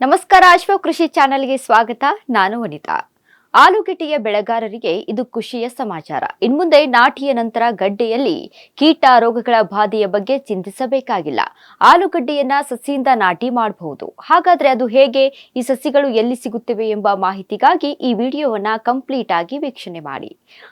ನಮಸ್ಕಾರ ಅಶ್ವ ಕೃಷಿ ಚಾನೆಲ್ಗೆ ಸ್ವಾಗತ. ನಾನು ವನಿತಾ. ಆಲೂಗೆಡ್ಡೆಯ ಬೆಳೆಗಾರರಿಗೆ ಇದು ಖುಷಿಯ ಸಮಾಚಾರ. ಇನ್ಮುಂದೆ ನಾಟಿಯ ನಂತರ ಗಡ್ಡೆಯಲ್ಲಿ ಕೀಟ ರೋಗಗಳ ಬಾಧೆಯ ಬಗ್ಗೆ ಚಿಂತಿಸಬೇಕಾಗಿಲ್ಲ. ಆಲೂಗಡ್ಡೆಯನ್ನ ಸಸಿಯಿಂದ ನಾಟಿ ಮಾಡಬಹುದು. ಹಾಗಾದ್ರೆ ಅದು ಹೇಗೆ, ಈ ಸಸಿಗಳು ಎಲ್ಲಿ ಸಿಗುತ್ತವೆ ಎಂಬ ಮಾಹಿತಿಗಾಗಿ ಈ ವಿಡಿಯೋವನ್ನ ಕಂಪ್ಲೀಟ್ ಆಗಿ ವೀಕ್ಷಣೆ ಮಾಡಿ.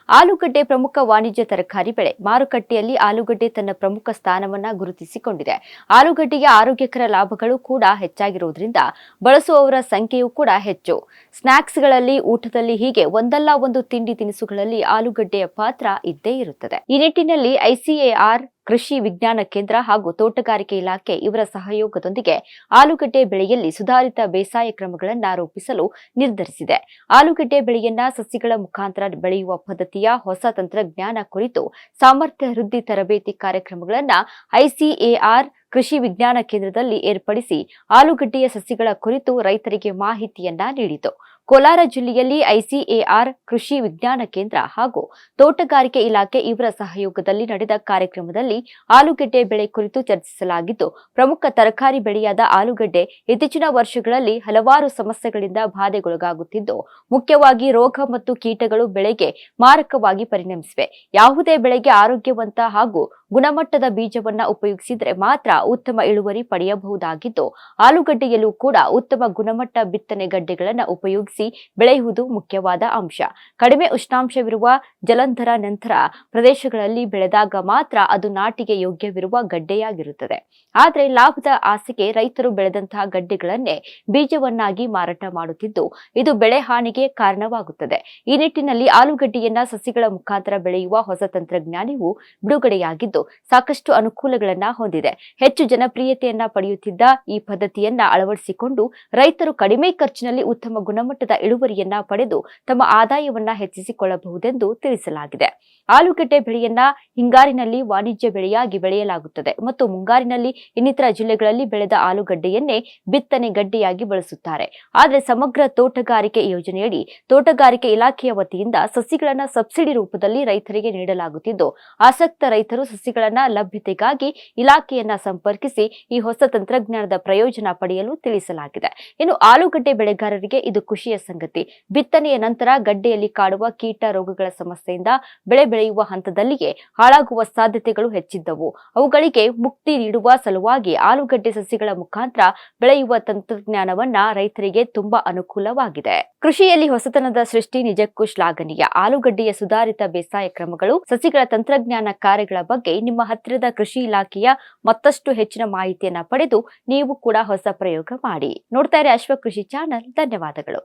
ಆಲೂಗಡ್ಡೆ ಪ್ರಮುಖ ವಾಣಿಜ್ಯ ತರಕಾರಿ ಬೆಳೆ. ಮಾರುಕಟ್ಟೆಯಲ್ಲಿ ಆಲೂಗಡ್ಡೆ ತನ್ನ ಪ್ರಮುಖ ಸ್ಥಾನವನ್ನ ಗುರುತಿಸಿಕೊಂಡಿದೆ. ಆಲೂಗಡ್ಡೆಯ ಆರೋಗ್ಯಕರ ಲಾಭಗಳು ಕೂಡ ಹೆಚ್ಚಾಗಿರುವುದರಿಂದ ಬಳಸುವವರ ಸಂಖ್ಯೆಯೂ ಕೂಡ ಹೆಚ್ಚು. ಸ್ನಾಕ್ಸ್ಗಳಲ್ಲಿ, ಊಟದಲ್ಲಿ ಹೀಗೆ ಒಂದಲ್ಲ ಒಂದು ತಿಂಡಿ ತಿನಿಸುಗಳಲ್ಲಿ ಆಲೂಗಡ್ಡೆಯ ಪಾತ್ರ ಇದ್ದೇ ಇರುತ್ತದೆ. ಈ ನಿಟ್ಟಿನಲ್ಲಿ ಐಸಿಎಆರ್ ಕೃಷಿ ವಿಜ್ಞಾನ ಕೇಂದ್ರ ಹಾಗೂ ತೋಟಗಾರಿಕೆ ಇಲಾಖೆ ಇವರ ಸಹಯೋಗದೊಂದಿಗೆ ಆಲೂಗಡ್ಡೆ ಬೆಳೆಯಲ್ಲಿ ಸುಧಾರಿತ ಬೇಸಾಯ ಕ್ರಮಗಳನ್ನು ರೂಪಿಸಲು ನಿರ್ಧರಿಸಿದೆ. ಆಲೂಗಡ್ಡೆ ಬೆಳೆಯನ್ನ ಸಸಿಗಳ ಮುಖಾಂತರ ಬೆಳೆಯುವ ಪದ್ಧತಿಯ ಹೊಸ ತಂತ್ರಜ್ಞಾನ ಕುರಿತು ಸಾಮರ್ಥ್ಯ ವೃದ್ಧಿ ತರಬೇತಿ ಕಾರ್ಯಕ್ರಮಗಳನ್ನು ಐಸಿಎಆರ್ ಕೃಷಿ ವಿಜ್ಞಾನ ಕೇಂದ್ರದಲ್ಲಿ ಏರ್ಪಡಿಸಿ ಆಲೂಗಡ್ಡೆಯ ಸಸಿಗಳ ಕುರಿತು ರೈತರಿಗೆ ಮಾಹಿತಿಯನ್ನ ನೀಡಿತು. ಕೋಲಾರ ಜಿಲ್ಲೆಯಲ್ಲಿ ಐಸಿಎಆರ್ ಕೃಷಿ ವಿಜ್ಞಾನ ಕೇಂದ್ರ ಹಾಗೂ ತೋಟಗಾರಿಕೆ ಇಲಾಖೆ ಇವರ ಸಹಯೋಗದಲ್ಲಿ ನಡೆದ ಕಾರ್ಯಕ್ರಮದಲ್ಲಿ ಆಲೂಗಡ್ಡೆ ಬೆಳೆ ಕುರಿತು ಚರ್ಚಿಸಲಾಗಿದ್ದು, ಪ್ರಮುಖ ತರಕಾರಿ ಬೆಳೆಯಾದ ಆಲೂಗಡ್ಡೆ ಇತ್ತೀಚಿನ ವರ್ಷಗಳಲ್ಲಿ ಹಲವಾರು ಸಮಸ್ಯೆಗಳಿಂದ ಬಾಧೆಗೊಳಗಾಗುತ್ತಿದ್ದು, ಮುಖ್ಯವಾಗಿ ರೋಗ ಮತ್ತು ಕೀಟಗಳು ಬೆಳೆಗೆ ಮಾರಕವಾಗಿ ಪರಿಣಮಿಸಿವೆ. ಯಾವುದೇ ಬೆಳೆಗೆ ಆರೋಗ್ಯವಂತ ಹಾಗೂ ಗುಣಮಟ್ಟದ ಬೀಜವನ್ನ ಉಪಯೋಗಿಸಿದ್ರೆ ಮಾತ್ರ ಉತ್ತಮ ಇಳುವರಿ ಪಡೆಯಬಹುದಾಗಿದ್ದು, ಆಲೂಗಡ್ಡೆಯಲ್ಲೂ ಕೂಡ ಉತ್ತಮ ಗುಣಮಟ್ಟ ಬಿತ್ತನೆ ಗಡ್ಡೆಗಳನ್ನು ಉಪಯೋಗಿಸಿ ಬೆಳೆಯುವುದು ಮುಖ್ಯವಾದ ಅಂಶ. ಕಡಿಮೆ ಉಷ್ಣಾಂಶವಿರುವ ಜಲಂಧರ ನಂತರ ಪ್ರದೇಶಗಳಲ್ಲಿ ಬೆಳೆದಾಗ ಮಾತ್ರ ಅದು ನಾಟಿಗೆ ಯೋಗ್ಯವಿರುವ ಗಡ್ಡೆಯಾಗಿರುತ್ತದೆ. ಆದರೆ ಲಾಭದ ಆಸೆಗೆ ರೈತರು ಬೆಳೆದಂತಹ ಗಡ್ಡೆಗಳನ್ನೇ ಬೀಜವನ್ನಾಗಿ ಮಾರಾಟ ಮಾಡುತ್ತಿದ್ದು, ಇದು ಬೆಳೆ ಹಾನಿಗೆ ಕಾರಣವಾಗುತ್ತದೆ. ಈ ನಿಟ್ಟಿನಲ್ಲಿ ಆಲೂಗಡ್ಡೆಯನ್ನ ಸಸಿಗಳ ಮುಖಾಂತರ ಬೆಳೆಯುವ ಹೊಸ ತಂತ್ರಜ್ಞಾನವು ಬಿಡುಗಡೆಯಾಗಿದ್ದು, ಸಾಕಷ್ಟು ಅನುಕೂಲಗಳನ್ನ ಹೊಂದಿದೆ. ಹೆಚ್ಚು ಜನಪ್ರಿಯತೆಯನ್ನ ಪಡೆಯುತ್ತಿದ್ದ ಈ ಪದ್ಧತಿಯನ್ನ ಅಳವಡಿಸಿಕೊಂಡು ರೈತರು ಕಡಿಮೆ ಖರ್ಚಿನಲ್ಲಿ ಉತ್ತಮ ಗುಣಮಟ್ಟದ ಇಳುವರಿಯನ್ನ ಪಡೆದು ತಮ್ಮ ಆದಾಯವನ್ನ ಹೆಚ್ಚಿಸಿಕೊಳ್ಳಬಹುದೆಂದು ತಿಳಿಸಲಾಗಿದೆ. ಆಲೂಗಡ್ಡೆ ಬೆಳೆಯನ್ನ ಹಿಂಗಾರಿನಲ್ಲಿ ವಾಣಿಜ್ಯ ಬೆಳೆಯಾಗಿ ಬೆಳೆಯಲಾಗುತ್ತದೆ ಮತ್ತು ಮುಂಗಾರಿನಲ್ಲಿ ಇನ್ನಿತರ ಜಿಲ್ಲೆಗಳಲ್ಲಿ ಬೆಳೆದ ಆಲೂಗಡ್ಡೆಯನ್ನೇ ಬಿತ್ತನೆ ಗಡ್ಡೆಯಾಗಿ ಬಳಸುತ್ತಾರೆ. ಆದರೆ ಸಮಗ್ರ ತೋಟಗಾರಿಕೆ ಯೋಜನೆಯಡಿ ತೋಟಗಾರಿಕೆ ಇಲಾಖೆಯ ವತಿಯಿಂದ ಸಸಿಗಳನ್ನ ಸಬ್ಸಿಡಿ ರೂಪದಲ್ಲಿ ರೈತರಿಗೆ ನೀಡಲಾಗುತ್ತಿದ್ದು, ಆಸಕ್ತ ರೈತರು ಸಸಿಗಳನ್ನ ಲಭ್ಯತೆಗಾಗಿ ಇಲಾಖೆಯನ್ನ ಸಂಪರ್ಕಿಸಿ ಈ ಹೊಸ ತಂತ್ರಜ್ಞಾನದ ಪ್ರಯೋಜನ ಪಡೆಯಲು ತಿಳಿಸಲಾಗಿದೆ. ಇನ್ನು ಆಲೂಗಡ್ಡೆ ಬೆಳೆಗಾರರಿಗೆ ಇದು ಖುಷಿಯ ಸಂಗತಿ. ಬಿತ್ತನೆಯ ನಂತರ ಗಡ್ಡೆಯಲ್ಲಿ ಕಾಡುವ ಕೀಟ ರೋಗಗಳ ಸಮಸ್ಯೆಯಿಂದ ಬೆಳೆ ಬೆಳೆಯುವ ಹಂತದಲ್ಲಿಯೇ ಹಾಳಾಗುವ ಸಾಧ್ಯತೆಗಳು ಹೆಚ್ಚಿದ್ದವು. ಅವುಗಳಿಗೆ ಮುಕ್ತಿ ನೀಡುವ ಸಲುವಾಗಿ ಆಲೂಗಡ್ಡೆ ಸಸಿಗಳ ಮುಖಾಂತರ ಬೆಳೆಯುವ ತಂತ್ರಜ್ಞಾನವನ್ನ ರೈತರಿಗೆ ತುಂಬಾ ಅನುಕೂಲವಾಗಿದೆ. ಕೃಷಿಯಲ್ಲಿ ಹೊಸತನದ ಸೃಷ್ಟಿ ನಿಜಕ್ಕೂ ಶ್ಲಾಘನೀಯ. ಆಲೂಗಡ್ಡೆಯ ಸುಧಾರಿತ ಬೇಸಾಯ ಕ್ರಮಗಳು, ಸಸಿಗಳ ತಂತ್ರಜ್ಞಾನ ಕಾರ್ಯಗಳ ಬಗ್ಗೆ ನಿಮ್ಮ ಹತ್ತಿರದ ಕೃಷಿ ಇಲಾಖೆಯ ಮತ್ತಷ್ಟು ಹೆಚ್ಚಿನ ಮಾಹಿತಿಯನ್ನ ಪಡೆದು ನೀವು ಕೂಡ ಹೊಸ ಪ್ರಯೋಗ ಮಾಡಿ. ನೋಡ್ತಾ ಇರಿ ಅಶ್ವ ಕೃಷಿ ಚಾನೆಲ್. ಧನ್ಯವಾದಗಳು.